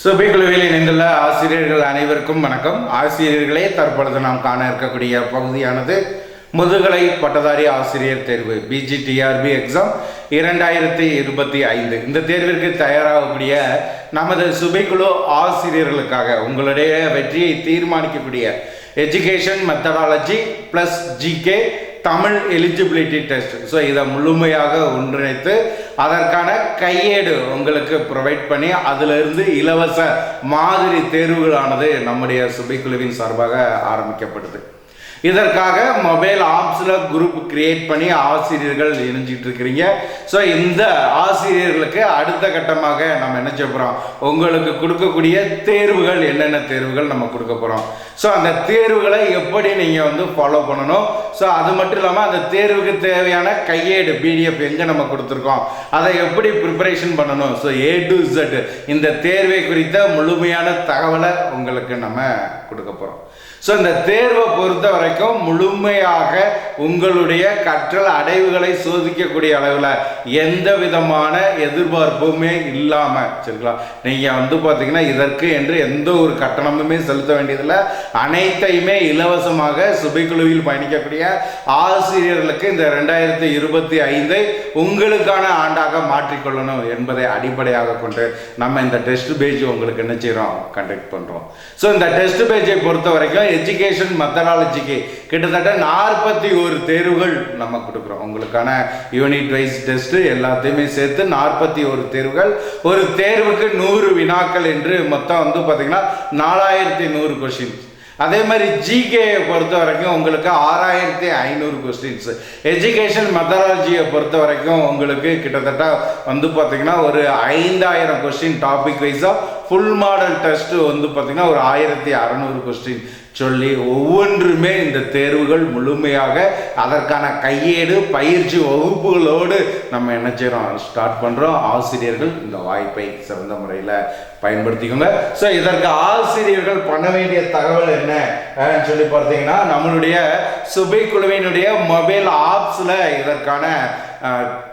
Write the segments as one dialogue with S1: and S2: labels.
S1: சுபைக்குழுவில் இணைந்துள்ள ஆசிரியர்கள் அனைவருக்கும் வணக்கம். ஆசிரியர்களே, தற்பொழுது நாம் காண இருக்கக்கூடிய பகுதியானது முதுகலை பட்டதாரி ஆசிரியர் தேர்வு பிஜிடிஆர்பி எக்ஸாம் 2025. இந்த தேர்விற்கு தயாராகக்கூடிய நமது சுபைக்குழு ஆசிரியர்களுக்காக உங்களுடைய வெற்றியை தீர்மானிக்கக்கூடிய education methodology plus GK Tamil eligibility test, so இதை முழுமையாக ஒன்றிணைத்து அதற்கான கையேடு உங்களுக்கு ப்ரொவைட் பண்ணி அதிலிருந்து இலவச மாதிரி தேர்வுகளானது நம்முடைய சுபைக்குழுவின் சார்பாக ஆரம்பிக்கப்படுது. இதற்காக மொபைல் ஆப்ஸில் குரூப் கிரியேட் பண்ணி ஆசிரியர்கள் இணைஞ்சிட்டு இருக்கிறீங்க. ஸோ இந்த ஆசிரியர்களுக்கு அடுத்த கட்டமாக நம்ம என்ன செய்ய போகிறோம், உங்களுக்கு கொடுக்கக்கூடிய தேர்வுகள் என்னென்ன தேர்வுகள் நம்ம கொடுக்க போகிறோம். ஸோ அந்த தேர்வுகளை எப்படி நீங்கள் ஃபாலோ பண்ணணும். ஸோ அது மட்டும் இல்லாமல் அந்த தேர்வுக்கு தேவையான கையேடு பிடிஎஃப் எங்கே நம்ம கொடுத்துருக்கோம், அதை எப்படி ப்ரிப்பரேஷன் பண்ணணும். ஸோ A to Z இந்த தேர்வை குறித்த முழுமையான தகவலை உங்களுக்கு நம்ம கொடுக்க போகிறோம். ஸோ இந்த தேர்வை பொறுத்த வரைக்கும் முழுமையாக உங்களுடைய கற்றல் அடைவுகளை சோதிக்கக்கூடிய அளவில் எந்த விதமான எதிர்பார்ப்புமே இல்லாமல் சரிங்களா, நீங்கள் பார்த்தீங்கன்னா இதற்கு என்று எந்த ஒரு கட்டணமுமே செலுத்த வேண்டியதில்லை. அனைத்தையுமே இலவசமாக சுபைக்குழுவில் பயணிக்கக்கூடிய ஆசிரியர்களுக்கு இந்த 2025 உங்களுக்கான ஆண்டாக மாற்றிக்கொள்ளணும் என்பதை அடிப்படையாக கொண்டு நம்ம இந்த டெஸ்ட் பேஜ் உங்களுக்கு என்ன செய்கிறோம், கண்டக்ட் பண்ணுறோம். ஸோ இந்த டெஸ்ட் பேஜை பொறுத்த வரைக்கும் எஜுகேஷன் மெத்தடாலஜிக்கு கிட்டத்தட்ட 41 தேர்வுகள் நம்ம கொடுக்குறோம். உங்களுக்கான யூனிட் வைஸ் டெஸ்ட் எல்லாத்தையுமே சேர்த்து 41 தேர்வுகள். ஒரு தேர்வுக்கு 100 வினாக்கள் என்று மொத்தம் பார்த்தீங்கன்னா 4100 கொஸ்டின். அதே மாதிரி ஜிகேயை பொறுத்த வரைக்கும் உங்களுக்கு 6500 கொஸ்டின்ஸ். எஜுகேஷன் மெத்தடாலஜியை பொறுத்த வரைக்கும் உங்களுக்கு கிட்டத்தட்ட பார்த்தீங்கன்னா ஒரு 5000 கொஸ்டின் டாபிக் வைஸாக ஃபுல் மாடல் டெஸ்ட் பார்த்தீங்கன்னா ஒரு 1600 கொஸ்டின் சொல்லி ஒவ்வொன்றுமே இந்த தேர்வுகள் முழுமையாக அதற்கான கையேடு பயிற்சி வகுப்புகளோடு நம்ம என்ன செய்கிறோம், ஸ்டார்ட் பண்ணுறோம். ஆசிரியர்கள் இந்த வாய்ப்பை சிறந்த முறையில் பயன்படுத்திக்கோங்க. ஸோ இதற்கு ஆசிரியர்கள் பண்ண வேண்டிய தகவல் என்ன சொல்லி பார்த்தீங்கன்னா, நம்மளுடைய சுபைக்குழுவினுடைய மொபைல் ஆப்ஸில் இதற்கான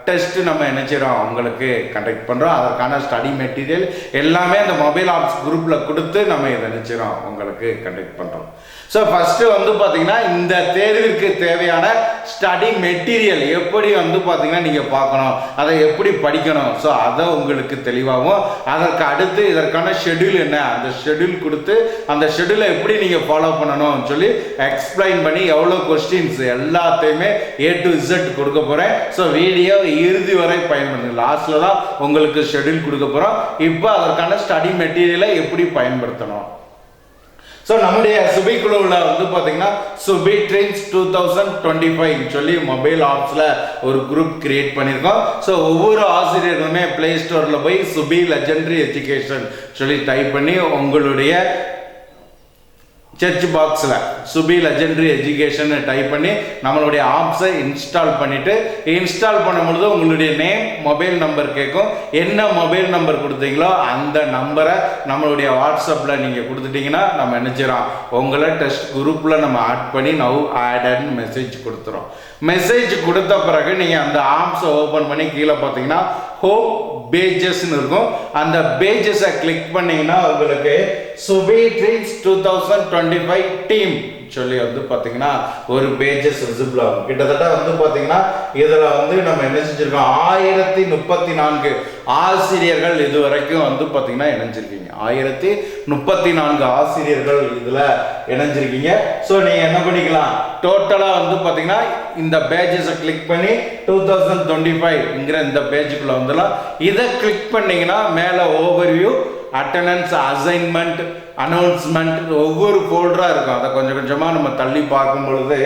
S1: டெஸ்ட் நம்ம என்ன செய்கிறோம், உங்களுக்கு கண்டக்ட் பண்ணுறோம். அதற்கான ஸ்டடி மெட்டீரியல் எல்லாமே அந்த மொபைல் ஆப்ஸ் குரூப்பில் கொடுத்து நம்ம இதை என்ன செய்கிறோம், உங்களுக்கு கண்டக்ட் பண்ணுறோம். ஸோ ஃபஸ்ட்டு பார்த்தீங்கன்னா இந்த தேர்விற்கு தேவையான ஸ்டடி மெட்டீரியல் எப்படி பார்த்தீங்கன்னா நீங்கள் பார்க்கணும், அதை எப்படி படிக்கணும். ஸோ அதை உங்களுக்கு தெளிவாகும். அதற்கு அடுத்து இதற்கான ஷெட்யூல் என்ன, அந்த ஷெட்யூல் கொடுத்து அந்த ஷெட்யூலை எப்படி நீங்கள் ஃபாலோ பண்ணணும்னு சொல்லி எக்ஸ்பிளைன் பண்ணி எவ்வளோ கொஸ்டின்ஸ் எல்லாத்தையுமே A to Z கொடுக்க போகிறேன். ஸோ வீடியோ இறுதி வரை பயன்படுத்துங்க. லாஸ்ட்டில் தான் உங்களுக்கு ஷெட்யூல் கொடுக்க போகிறோம். இப்போ அதற்கான ஸ்டடி மெட்டீரியலை எப்படி பயன்படுத்தணும். ஸோ நம்முடைய சுபைக்குழுவில் பார்த்தீங்கன்னா சுபி ட்ரெயின்ஸ் 2025 சொல்லி மொபைல் ஆப்ஸில் ஒரு குரூப் கிரியேட் பண்ணியிருக்கோம். ஸோ ஒவ்வொரு ஆசிரியர்களுமே பிளே ஸ்டோரில் போய் சுபி லெஜெண்டரி எஜுகேஷன் சொல்லி டைப் பண்ணி உங்களுடைய சர்ச் பாக்ஸில் சுபி லெஜெண்டரி எஜுகேஷன் டைப் பண்ணி நம்மளுடைய ஆப்ஸை இன்ஸ்டால் பண்ணிவிட்டு இன்ஸ்டால் பண்ணும்பொழுது உங்களுடைய நேம் மொபைல் நம்பர் கேட்கும். என்ன மொபைல் நம்பர் கொடுத்தீங்களோ அந்த நம்பரை நம்மளுடைய வாட்ஸ்அப்பில் நீங்கள் கொடுத்துட்டிங்கன்னா நம்ம என்ன செய்கிறோம், உங்களை டெஸ்ட் குரூப்பில் நம்ம ஆட் பண்ணி நவ் ஆட்னு மெசேஜ் கொடுத்துறோம். மெசேஜ் கொடுத்த பிறகு நீங்கள் அந்த ஆப்ஸை ஓப்பன் பண்ணி கீழே பார்த்தீங்கன்னா ஹோம் பேஜஸ்ன்னு இருக்கும். அந்த பேஜஸை கிளிக் பண்ணீங்கன்னா உங்களுக்கு சுபி ட்ரீம்ஸ் 2025 டீம் சொல்லி பார்த்தீங்கன்னா ஒரு பேஜஸ் விசிபிள் ஆகும். கிட்டத்தட்ட பார்த்தீங்கன்னா இதில் நம்ம என்ன செஞ்சுருக்கோம், 1034 ஆசிரியர்கள் இது வரைக்கும் பார்த்தீங்கன்னா இணைஞ்சிருக்கீங்க. 1034 ஆசிரியர்கள் இதில் இணைஞ்சிருக்கீங்க. ஸோ நீங்கள் என்ன பண்ணிக்கலாம், டோட்டலாக பார்த்தீங்கன்னா இந்த பேஜஸை கிளிக் பண்ணி 2025ங்கிற இந்த பேஜுக்குள்ளே வந்துடலாம். இதை கிளிக் பண்ணிங்கன்னா மேலே ஓவர்வியூ, அட்டண்டன்ஸ், அசைன்மெண்ட், அனௌன்ஸ்மெண்ட் ஒவ்வொரு ஃபோல்டராக இருக்கும். அதை கொஞ்சம் கொஞ்சமாக நம்ம தள்ளி பார்க்கும் பொழுது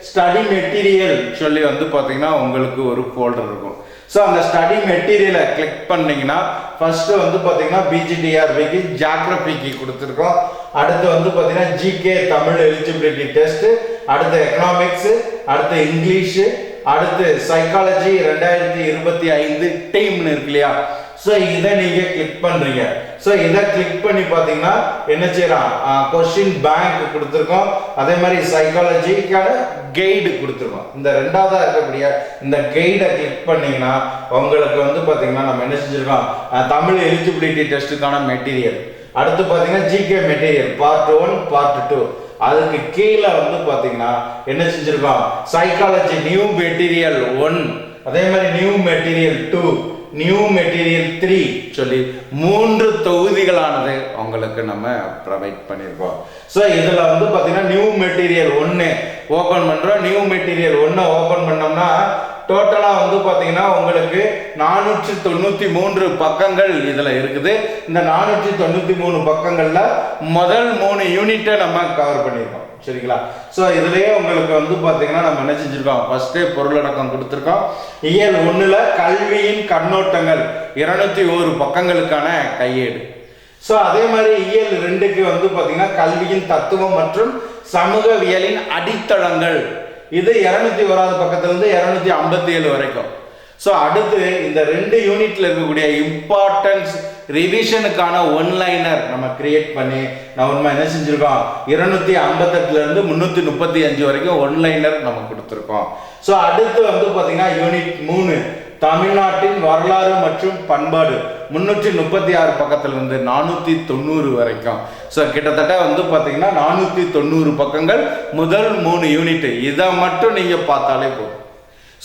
S1: ஸ்டடி மெட்டீரியல் சொல்லி பார்த்தீங்கன்னா உங்களுக்கு ஒரு ஃபோல்டர் இருக்கும். ஸோ அந்த ஸ்டடி மெட்டீரியலை கிளிக் பண்ணிங்கன்னா ஃபஸ்ட்டு பார்த்தீங்கன்னா பிஜிடிஆர்பிக்கு ஜியாகிரபிக்கு கொடுத்துருக்கோம். அடுத்து பார்த்தீங்கன்னா ஜிகே தமிழ் எலிஜிபிலிட்டி டெஸ்ட்டு, அடுத்து எக்கனாமிக்ஸு, அடுத்து இங்கிலீஷு, அடுத்து சைக்காலஜி 2025 டீம்னு இருக்கு இல்லையா. ஸோ இதை நீங்கள் கிளிக் பண்ணுறீங்க. ஸோ இதை கிளிக் பண்ணி பார்த்தீங்கன்னா என்ன செய்யலாம், கொஸ்டின் பேங்க் கொடுத்துருக்கோம். அதே மாதிரி சைக்காலஜிக்கான கைடு கொடுத்துருக்கோம். இந்த ரெண்டாவதாக இருக்கக்கூடிய இந்த கைடை கிளிக் பண்ணீங்கன்னா உங்களுக்கு பார்த்தீங்கன்னா நம்ம என்ன செஞ்சுருக்கோம், தமிழ் எலிஜிபிலிட்டி டெஸ்ட்டுக்கான மெட்டீரியல் அடுத்து பார்த்தீங்கன்னா ஜிகே மெட்டீரியல் பார்ட் 1 பார்ட் 2. அதுக்கு கீழே வந்து பார்த்தீங்கன்னா என்ன செஞ்சிருக்கோம், சைக்காலஜி நியூ மெட்டீரியல் 1, அதே மாதிரி நியூ மெட்டீரியல் 2, நியூ மெட்டீரியல் 3 சொல்லி 3 தொகுதிகளானது உங்களுக்கு நம்ம ப்ரொவைட் பண்ணியிருக்கோம். ஸோ இதில் வந்து பார்த்தீங்கன்னா நியூ மெட்டீரியல் 1 ஓப்பன் பண்ணுறோம். நியூ மெட்டீரியல் 1 ஓப்பன் பண்ணோம்னா டோட்டலாக வந்து பார்த்தீங்கன்னா உங்களுக்கு 493 பக்கங்கள் இதில் இருக்குது. இந்த 493 பக்கங்களில் முதல் 3 யூனிட்டை நம்ம கவர் பண்ணியிருக்கோம். சரிங்களா? ஸோ இதுலேயே உங்களுக்கு வந்து பார்த்தீங்கன்னா நம்ம என்ன செஞ்சுருக்கோம், ஃபர்ஸ்டே பொருளடக்கம் கொடுத்துருக்கோம். இயல் 1ல் கல்வியின் கண்ணோட்டங்கள் 201 பக்கங்களுக்கான கையேடு. ஸோ அதே மாதிரி இயல் 2க்கு வந்து பார்த்தீங்கன்னா கல்வியின் தத்துவம் மற்றும் சமூகவியலின் அடித்தளங்கள், இது 201வது பக்கத்திலிருந்து 257 வரைக்கும். ஸோ அடுத்து இந்த 2 யூனிட்ல இருக்கக்கூடிய இம்பார்ட்டன்ஸ் ரிவிஷனுக்கான ஒன்லைனர் நம்ம கிரியேட் பண்ணி நம்ம என்ன செஞ்சிருக்கோம், 258ல இருந்து 335 வரைக்கும் ஒன்லைனர் நம்ம கொடுத்துருக்கோம். ஸோ அடுத்து வந்து பார்த்தீங்கன்னா யூனிட் 3 தமிழ்நாட்டின் வரலாறு மற்றும் பண்பாடு 336 பக்கத்திலிருந்து 490 வரைக்கும். ஸோ கிட்டத்தட்ட வந்து பார்த்தீங்கன்னா 490 பக்கங்கள் முதல் 3 யூனிட். இதை மட்டும் நீங்கள் பார்த்தாலே போதும்.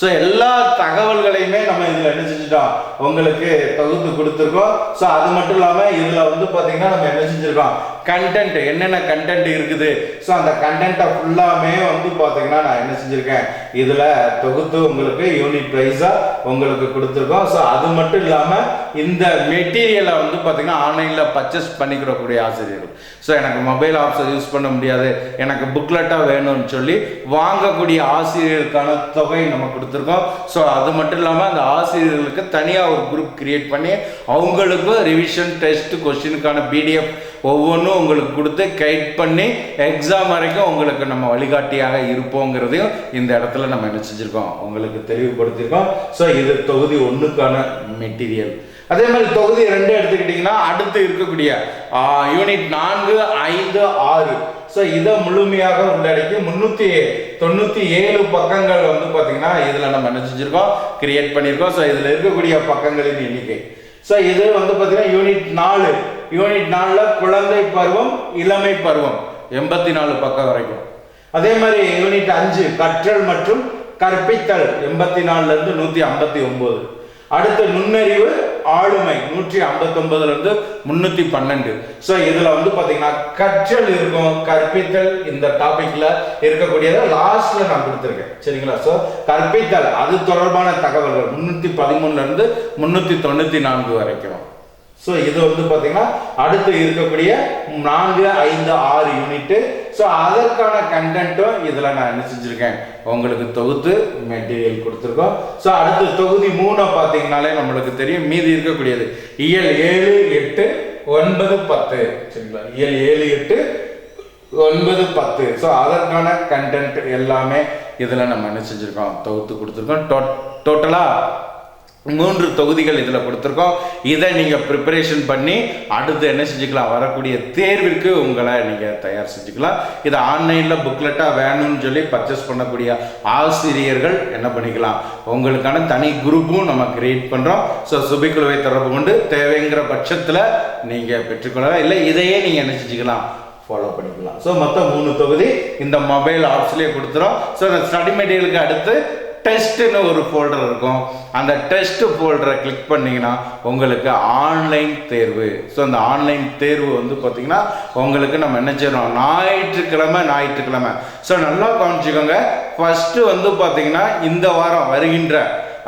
S1: ஸோ எல்லா தகவல்களையுமே நம்ம இதில் என்ன செஞ்சுட்டோம், உங்களுக்கு தொகுத்து கொடுத்துருக்கோம். ஸோ அது மட்டும் இல்லாமல் இதில் வந்து பார்த்தீங்கன்னா நம்ம என்ன செஞ்சுருக்கோம், கண்டென்ட் என்னென்ன கண்டென்ட் இருக்குது. ஸோ அந்த கண்டென்ட்டை ஃபுல்லாமே வந்து பார்த்தீங்கன்னா நான் என்ன செஞ்சுருக்கேன், இதில் தொகுத்து உங்களுக்கு யூனிட் வைஸாக உங்களுக்கு கொடுத்துருக்கோம். ஸோ அது மட்டும் இல்லாமல் இந்த மெட்டீரியலை வந்து பார்த்தீங்கன்னா ஆன்லைனில் பர்ச்சேஸ் பண்ணிக்கிறக்கூடிய ஆசிரியர்கள், ஸோ எனக்கு மொபைல் ஆப்ஸை யூஸ் பண்ண முடியாது, எனக்கு புக்லெட்டாக வேணும்னு சொல்லி வாங்கக்கூடிய ஆசிரியர்களுக்கான தொகை நம்ம கொடுத்துருக்கோம். ஸோ அது மட்டும் இல்லாமல் அந்த ஆசிரியர்களுக்கு தனியாக ஒரு குரூப் கிரியேட் பண்ணி அவங்களுக்கும் ரிவிஷன் டெஸ்ட் கொஸ்டினுக்கான பிடிஎஃப் ஒவ்வொன்றும் உங்களுக்கு கொடுத்து கைட் பண்ணி எக்ஸாம் வரைக்கும் உங்களுக்கு நம்ம வழிகாட்டியாக இருப்போங்கிறதையும் இந்த இடத்துல நம்ம என்ன செஞ்சுருக்கோம், உங்களுக்கு தெளிவுபடுத்தியிருக்கோம். ஸோ இது தொகுதி 1க்கான மெட்டீரியல். அதே மாதிரி தொகுதி 2 எடுத்துக்கிட்டிங்கன்னா அடுத்து இருக்கக்கூடிய யூனிட் 4, 5, 6. ஸோ இதை முழுமையாக உள்ளடக்கி 397 பக்கங்கள் வந்து பார்த்தீங்கன்னா இதில் நம்ம என்ன செஞ்சுருக்கோம், கிரியேட் பண்ணியிருக்கோம். ஸோ இதில் இருக்கக்கூடிய பக்கங்களின் எண்ணிக்கை. ஸோ இது வந்து பார்த்தீங்கன்னா யூனிட் 4. யூனிட் 4ல் குழந்தை பருவம் இளமை பருவம் 84 பக்கம் வரைக்கும். அதே மாதிரி யூனிட் 5 கற்றல் மற்றும் கற்பித்தல் 84ல இருந்து 159. அடுத்து நுண்ணறிவு ஆளுமை 159ல இருந்து 312. ஸோ இதுல வந்து பாத்தீங்கன்னா கற்றல் இருக்கும், கற்பித்தல் இந்த டாபிக்ல இருக்கக்கூடியதை லாஸ்ட்ல நான் கொடுத்துருக்கேன். சரிங்களா? ஸோ கற்பித்தல் அது தொடர்பான தகவல்கள் 313ல இருந்து 394 வரைக்கும். ஸோ இது வந்து பார்த்தீங்கன்னா அடுத்து இருக்கக்கூடிய 4, 5, 6 யூனிட்டு. ஸோ அதற்கான கண்டென்ட்டும் இதில் நான் என்ன செஞ்சுருக்கேன், உங்களுக்கு தொகுத்து மெட்டீரியல் கொடுத்துருக்கோம். ஸோ அடுத்து தொகுதி 3 பார்த்தீங்கன்னாலே நம்மளுக்கு தெரியும், மீதி இருக்கக்கூடியது இயல் 7, 8, 9, 10. சரிங்களா? இயல் 7, 8, 9, 10. ஸோ அதற்கான கண்டென்ட் எல்லாமே இதில் நம்ம என்ன செஞ்சுருக்கோம், தொகுத்து கொடுத்துருக்கோம். டோட்டலாக 3 தொகுதிகள் இதில் கொடுத்துருக்கோம். இதை நீங்கள் ப்ரிப்பரேஷன் பண்ணி அடுத்து என்ன செஞ்சுக்கலாம், வரக்கூடிய தேர்விற்கு உங்களை நீங்கள் தயார் செஞ்சுக்கலாம். இதை ஆன்லைனில் புக்லெட்டாக வேணும்னு சொல்லி பர்ச்சேஸ் பண்ணக்கூடிய ஆசிரியர்கள் என்ன பண்ணிக்கலாம், உங்களுக்கான தனி குரூப்பும் நம்ம கிரியேட் பண்ணுறோம். ஸோ சுபிக்குழுவை தொடர்பு கொண்டு தேவைங்கிற பட்சத்தில் நீங்கள் பெற்றுக்கொள்ளலாம். இல்லை இதையே நீங்கள் என்ன செஞ்சுக்கலாம், ஃபாலோ பண்ணிக்கலாம். ஸோ மொத்தம் 3 தொகுதி இந்த மொபைல் ஆப்ஸ்லேயே கொடுத்துரும். ஸோ இந்த ஸ்டடி மெட்டீரியலுக்கு அடுத்து டெஸ்ட்னு ஒரு ஃபோல்டர் இருக்கும். அந்த டெஸ்ட் ஃபோல்டரை கிளிக் பண்ணிங்கன்னா உங்களுக்கு ஆன்லைன் தேர்வு. ஸோ அந்த ஆன்லைன் தேர்வு வந்து பார்த்தீங்கன்னா உங்களுக்கு நம்ம என்ன செய்யணும், ஞாயிற்றுக்கிழமை. ஸோ நல்லா கவனிச்சுக்கோங்க. ஃபஸ்ட்டு வந்து பார்த்தீங்கன்னா இந்த வாரம் வருகின்ற,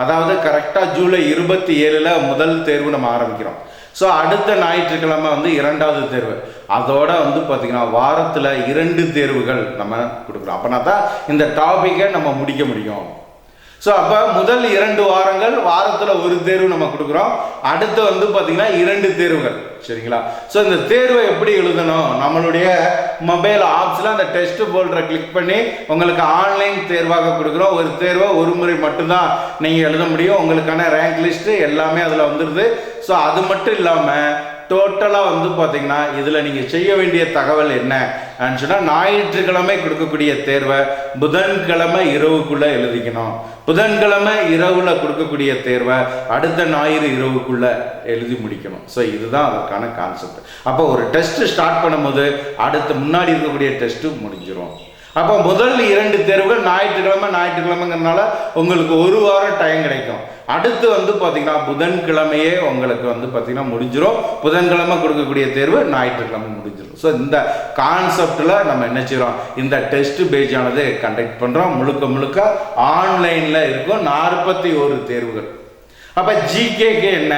S1: அதாவது கரெக்டாக ஜூலை 27ல் முதல் தேர்வு நம்ம ஆரம்பிக்கிறோம். ஸோ அடுத்த ஞாயிற்றுக்கிழமை வந்து 2வது தேர்வு. அதோட வந்து பார்த்தீங்கன்னா வாரத்தில் 2 தேர்வுகள் நம்ம கொடுக்குறோம். அப்படின்னா தான் இந்த டாப்பிக்கை நம்ம முடிக்க முடியும். ஸோ அப்போ முதல் 2 வாரங்கள் வாரத்தில் 1 தேர்வு நம்ம கொடுக்குறோம். அடுத்து வந்து பார்த்தீங்கன்னா 2 தேர்வுகள். சரிங்களா? ஸோ இந்த தேர்வை எப்படி எழுதணும், நம்மளுடைய மொபைல் ஆப்ஸில் அந்த டெஸ்ட் ஃபோல்டரை கிளிக் பண்ணி உங்களுக்கு ஆன்லைன் தேர்வாக கொடுக்குறோம். ஒரு தேர்வை ஒரு முறை மட்டும்தான் நீங்கள் எழுத முடியும். உங்களுக்கான ரேங்க் லிஸ்ட்டு எல்லாமே அதில் வந்துடுது. ஸோ அது மட்டும் இல்லாமல் டோட்டலாக வந்து பார்த்தீங்கன்னா இதில் நீங்கள் செய்ய வேண்டிய தகவல் என்ன சொன்னால், ஞாயிற்றுக்கிழமை கொடுக்கக்கூடிய தேர்வை புதன்கிழமை இரவுக்குள்ளே எழுதிக்கணும். புதன்கிழமை இரவுல கொடுக்கக்கூடிய தேர்வை அடுத்த ஞாயிறு இரவுக்குள்ளே எழுதி முடிக்கணும். ஸோ இதுதான் அதற்கான கான்செப்ட். அப்போ ஒரு டெஸ்ட் ஸ்டார்ட் பண்ணும்போது அடுத்த முன்னாடி இருக்கக்கூடிய டெஸ்ட்டு முடிஞ்சிடும். அப்போ முதல் 2 தேர்வுகள் ஞாயிற்றுக்கிழமைங்கிறதுனால உங்களுக்கு ஒரு வாரம் டைம் கிடைக்கும். அடுத்து வந்து பார்த்தீங்கன்னா புதன்கிழமையே உங்களுக்கு வந்து பார்த்தீங்கன்னா முடிஞ்சிடும். புதன்கிழமை கொடுக்கக்கூடிய தேர்வு ஞாயிற்றுக்கிழமை முடிஞ்சிடும். ஸோ இந்த கான்செப்டில் நம்ம என்ன செய்கிறோம், இந்த டெஸ்ட் பேஜ் ஆனது கண்டக்ட் பண்ணுறோம். முழுக்க ஆன்லைனில் இருக்கும் 41 தேர்வுகள். அப்போ ஜிகேக்கு என்ன,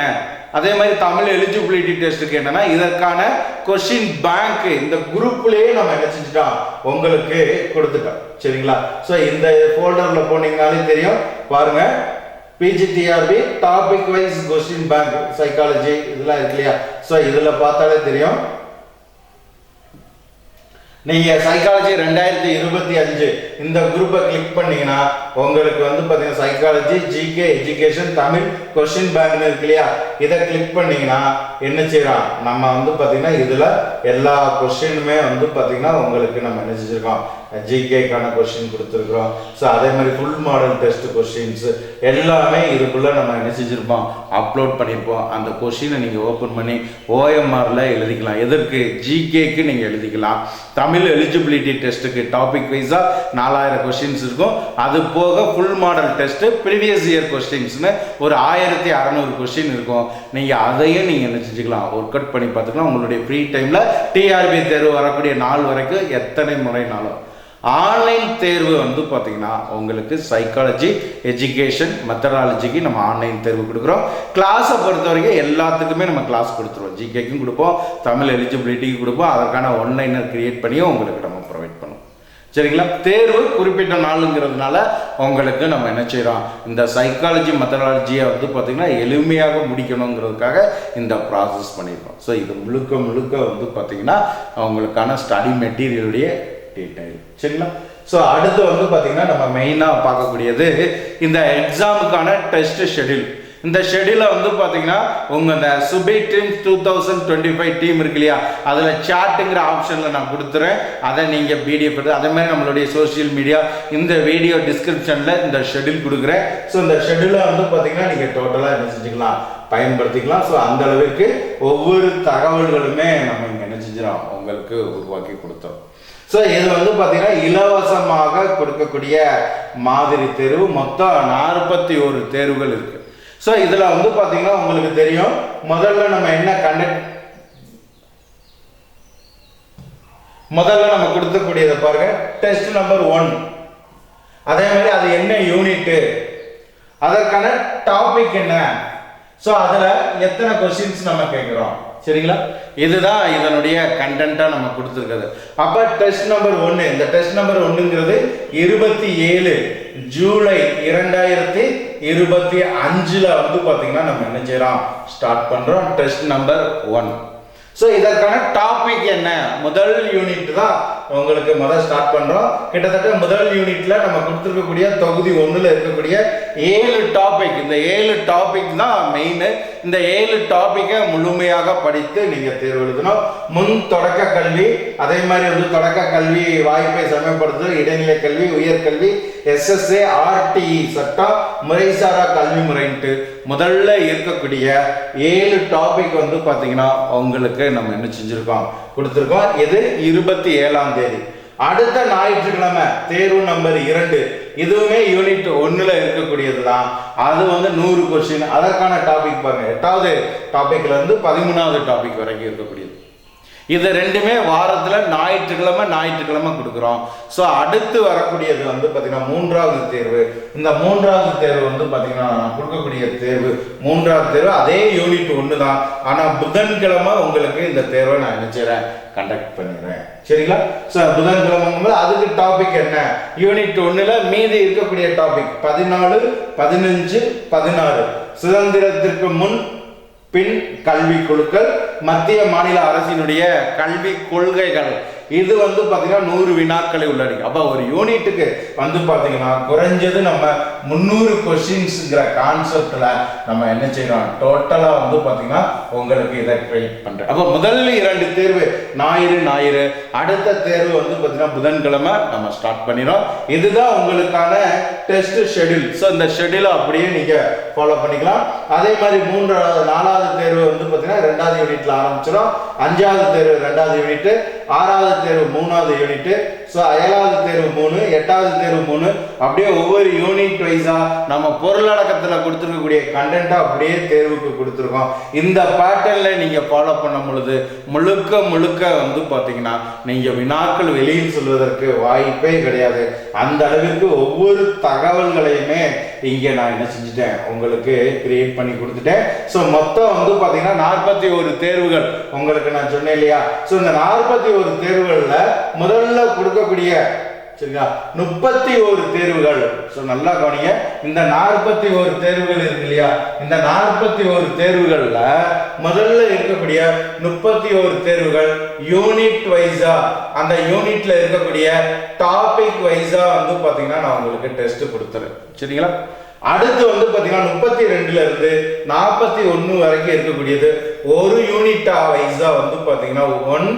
S1: அதே மாதிரி தமிழ் எலிஜிபிலிட்டி டெஸ்ட்டுக்கு என்னன்னா, இதற்கான கொஸ்டின் பேங்க் இந்த குரூப்லேயே நம்ம என்ன செஞ்சுட்டோம் உங்களுக்கு கொடுத்துட்டோம். சரிங்களா? ஸோ இந்த ஃபோல்டரில் போனீங்கனாலே தெரியும் பாருங்க, PGTRB topic wise question bank psychology இதெல்லாம் இருக்கு இல்லையா? ஸோ இதில் பார்த்தாலே தெரியும். நீங்கள் சைக்காலஜி 2025 இந்த குரூப்பை கிளிக் பண்ணீங்கன்னா உங்களுக்கு வந்து பார்த்தீங்கன்னா psychology, GK, education, Tamil question பேங்க்னு இருக்கு இல்லையா? இதை கிளிக் பண்ணீங்கன்னா என்ன செய்யலாம், நம்ம வந்து பார்த்தீங்கன்னா இதில் எல்லா கொஸ்டினுமே வந்து பார்த்தீங்கன்னா உங்களுக்கு நம்ம என்ன செஞ்சுருக்கோம், ஜிகேக்கான கொஸ்டின் கொடுத்துருக்குறோம். ஸோ அதே மாதிரி ஃபுல் மாடல் டெஸ்ட் கொஸ்டின்ஸ் எல்லாமே இதுக்குள்ளே நம்ம என்ன செஞ்சுருப்போம், அப்லோட் பண்ணியிருப்போம். அந்த கொஸ்டினை நீங்கள் ஓப்பன் பண்ணி ஓஎம்ஆரில் எழுதிக்கலாம். எதற்கு, ஜிகேக்கு நீங்கள் எழுதிக்கலாம். தமிழ் எலிஜிபிலிட்டி டெஸ்ட்டுக்கு டாபிக் வைஸாக 4000 கொஸ்டின்ஸ் இருக்கும். அது போக full model test previous year கொஸ்டின்ஸ்னு ஒரு 1600 கொஸ்டின் இருக்கும். நீங்கள் அதையும் நீங்கள் என்ன செஞ்சுக்கலாம், ஒர்க் அவுட் பண்ணி பார்த்துக்கலாம். உங்களுடைய ஃப்ரீ டைமில் டிஆர்பி தேர்வு வரக்கூடிய நாள் வரைக்கும் எத்தனை முறைனாலும். ஆன்லைன் தேர்வு வந்து பார்த்தீங்கன்னா உங்களுக்கு சைக்காலஜி, எஜுகேஷன், மெத்தடாலஜிக்கு நம்ம ஆன்லைன் தேர்வு கொடுக்குறோம். கிளாஸை பொறுத்த வரைக்கும் எல்லாத்துக்குமே நம்ம கிளாஸ் கொடுத்துருவோம். ஜிகேக்கும் கொடுப்போம், தமிழ் எலிஜிபிலிட்டிக்கு கொடுப்போம். அதற்கான ஒன்லைனர் கிரியேட் பண்ணியும் உங்களுக்கு நம்ம ப்ரொவைட் பண்ணுவோம். சரிங்களா? தேர்வு குறிப்பிட்ட நாளுங்கிறதுனால உங்களுக்கு நம்ம என்ன செய்கிறோம், இந்த சைக்காலஜி மெத்தடாலஜியை வந்து பார்த்திங்கன்னா எளிமையாக முடிக்கணுங்கிறதுக்காக இந்த ப்ராசஸ் பண்ணியிருக்கோம். ஸோ இது முழுக்க வந்து பார்த்திங்கன்னா அவங்களுக்கான ஸ்டடி மெட்டீரியலுடைய டீடைல். சரிங்களா? ஸோ அடுத்து வந்து பார்த்திங்கன்னா நம்ம மெயினாக பார்க்கக்கூடியது இந்த எக்ஸாமுக்கான டெஸ்ட் ஷெடியூல். இந்த ஷெடியூலை வந்து பார்த்தீங்கன்னா உங்கள் இந்த சுபை டீம் 2025 டீம் இருக்கு இல்லையா, அதில் சாட்டுங்கிற ஆப்ஷனில் நான் கொடுத்துறேன். அதை நீங்கள் பிடிஎஃப் எடுத்து, அதே மாதிரி நம்மளுடைய சோசியல் மீடியா இந்த வீடியோ டிஸ்கிரிப்ஷனில் இந்த ஷெடியூல் கொடுக்குறேன். ஸோ இந்த ஷெடியூலை வந்து பார்த்தீங்கன்னா நீங்கள் டோட்டலாக என்ன செஞ்சுக்கலாம், பயன்படுத்திக்கலாம். ஸோ அந்த அளவுக்கு ஒவ்வொரு தகவல்களுமே நம்ம இங்கே என்ன செஞ்சிடும் உங்களுக்கு உருவாக்கி கொடுத்தோம். ஸோ இது வந்து பார்த்தீங்கன்னா இலவசமாக கொடுக்கக்கூடிய மாதிரி தேர்வு. மொத்தம் 41 தேர்வுகள் இருக்கு. ஸோ இதில் வந்து பார்த்தீங்கன்னா உங்களுக்கு தெரியும், முதல்ல நம்ம கொடுக்கக்கூடியதை பாருங்க, டெஸ்ட் நம்பர் 1. அதே மாதிரி அது என்ன யூனிட், அதற்கான டாபிக் என்ன, ஸோ அதில் எத்தனை கொஸ்டின்ஸ் நம்ம கேட்குறோம். சரிங்களா? இதுதான் இதனுடைய கண்டென்ட்டா நம்ம கொடுத்துருக்கிறது. அப்போ டெஸ்ட் நம்பர் 1, இந்த டெஸ்ட் நம்பர் 1ங்கிறது 27 ஜூலை 2025 வந்து பார்த்தீங்கன்னா நம்ம என்ன செய்யறோம், ஸ்டார்ட் பண்றோம் டெஸ்ட் நம்பர் 1. ஸோ இதற்கான டாபிக் என்ன, முதல் யூனிட் தான் உங்களுக்கு முதல் ஸ்டார்ட் பண்றோம். கிட்டத்தட்ட முதல் யூனிட்ல நம்ம கொடுத்துருக்கக்கூடிய தொகுதி 1ல இருக்கக்கூடிய 7 டாபிக், இந்த 7 டாபிக் தான் மெயின். இந்த 7 டாபிக்கை முழுமையாக படித்து நீங்க தேர்வு எழுதணும். முன் தொடக்க கல்வி, அதே மாதிரி வந்து தொடக்க கல்வி வாய்ப்பை சமயப்படுத்துதல், இடைநிலை கல்வி, உயர்கல்வி, SSA, RTE சட்டம், முறைசாரா கல்வி முறைன்ட்டு முதல்ல இருக்கக்கூடிய 7 டாபிக் வந்து பாத்தீங்கன்னா உங்களுக்கு நம்ம என்ன செஞ்சிருக்கோம், கொடுத்துருக்கோம். இது 27ஆம் தேதி. அடுத்த ஞாயிற்றுக்கிழமை தேர்வு நம்பர் 2, இதுவுமே யூனிட் 1ல இருக்கக்கூடியது தான். அது வந்து 100 கொஸ்டின். அதற்கான டாபிக் பாருங்க, 8வது டாபிக்ல இருந்து 13வது டாபிக் வரைக்கும் இருக்கக்கூடியது. இது ரெண்டுமே வாரத்தில் ஞாயிற்றுக்கிழமை கொடுக்குறோம். ஸோ அடுத்து வரக்கூடியது வந்து பார்த்தீங்கன்னா 3வது தேர்வு. இந்த 3வது தேர்வு வந்து பார்த்தீங்கன்னா கொடுக்கக்கூடிய தேர்வு 3வது தேர்வு அதே யூனிட் 1 தான். ஆனால் புதன்கிழமை உங்களுக்கு இந்த தேர்வை நான் என்ன செய்கிறேன், கண்டக்ட் பண்ணிடுறேன். சரிங்களா? ஸோ புதன்கிழமை அதுக்கு டாபிக் என்ன, யூனிட் 1ல மீதி இருக்கக்கூடிய டாபிக் 14, 15, 16 சுதந்திரத்திற்கு முன் பின் கல்வி குழுக்கள், மத்திய மாநில அரசினுடைய கல்வி கொள்கைகள், இது வந்து பார்த்தீங்கன்னா 100 வினாக்களை உள்ளடக்கி. அப்போ ஒரு யூனிட்டுக்கு வந்து பார்த்தீங்கன்னா குறைஞ்சது நம்ம 300 கொஸ்டின்ஸ்ங்கிற கான்செப்ட்ல நம்ம என்ன செய்யறோம், டோட்டலா வந்து பார்த்தீங்கன்னா உங்களுக்கு இதை கிரியேட் பண்றோம். அப்போ முதல் 2 தேர்வு ஞாயிறு, அடுத்த தேர்வு வந்து பார்த்தீங்கன்னா புதன்கிழமை நம்ம ஸ்டார்ட் பண்ணிடும். இதுதான் உங்களுக்கான டெஸ்ட் ஷெட்யூல். ஸோ இந்த ஷெட்யூலை அப்படியே நீங்க ஃபாலோ பண்ணிக்கலாம். அதே மாதிரி 4வது தேர்வு வந்து பார்த்தீங்கன்னா 2வது யூனிட்ல ஆரம்பிச்சிடும். 5வது தேர்வு 2வது யூனிட், 6வது தேர்வு 3வது யூனிட், ஸோ 7வது தேர்வு 3, 8வது தேர்வு 3, அப்படியே ஒவ்வொரு யூனிட் வைஸா நம்ம பொருளடக்கத்தில் கொடுத்துருக்கக்கூடிய கண்டென்ட்டை அப்படியே தேர்வுக்கு கொடுத்துருக்கோம். இந்த பேட்டர்ன்ல நீங்க ஃபாலோ பண்ணும் பொழுது முழுக்க வந்து பார்த்தீங்கன்னா நீங்க வினாக்கள் வெளியில் சொல்வதற்கு வாய்ப்பே கிடையாது. அந்த அளவிற்கு ஒவ்வொரு தகவல்களையுமே இங்கே நான் என்ன செஞ்சுட்டேன், உங்களுக்கு கிரியேட் பண்ணி கொடுத்துட்டேன். ஸோ மொத்தம் வந்து பார்த்தீங்கன்னா 41 தேர்வுகள் உங்களுக்கு நான் சொன்னேன் இல்லையா. ஸோ இந்த 41 தேர்வுகள்ல முதல்ல கொடுக்கக்கூடிய சரிங்களா 31 தேர்வுகள். ஸோ நல்லா கவனிங்க, இந்த 41 தேர்வுகள் இருக்கு இல்லையா, இந்த 41 தேர்வுகள்ல முதல்ல இருக்கக்கூடிய 31 தேர்வுகள் யூனிட் வைஸா, அந்த யூனிட்ல இருக்கக்கூடிய டாபிக் வைஸா வந்து பாத்தீங்கன்னா நான் உங்களுக்கு டெஸ்ட் கொடுத்துறேன். சரிங்களா. அடுத்து வந்து பாத்தீங்கன்னா 32ல இருந்து 41 வரைக்கும் இருக்கக்கூடியது ஒரு யூனிட்டா வைஸா வந்து பாத்தீங்கன்னா 1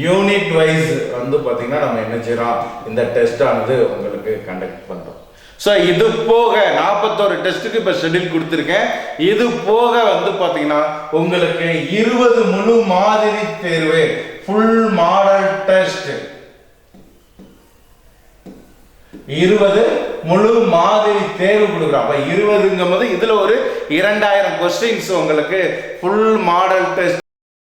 S1: யூனிட் வைஸ் வந்து பாத்தீங்கன்னா நம்ம என்ன செய்யறோம், இந்த டெஸ்ட் ஆனது உங்களுக்கு கண்டக்ட் பண்றோம். ஸோ இது போக 41 டெஸ்ட்டுக்கு இப்போ ஷெட்யூல் கொடுத்துருக்கேன். இது போக வந்து பார்த்தீங்கன்னா உங்களுக்கு 20 முழு மாதிரி தேர்வு, ஃபுல் மாடல் டெஸ்ட், 20 முழு மாதிரி தேர்வு கொடுக்குறோம். அப்போ 20ங்கும் போது இதில் ஒரு 2000 கொஸ்டின்ஸ் உங்களுக்கு ஃபுல் மாடல் டெஸ்ட்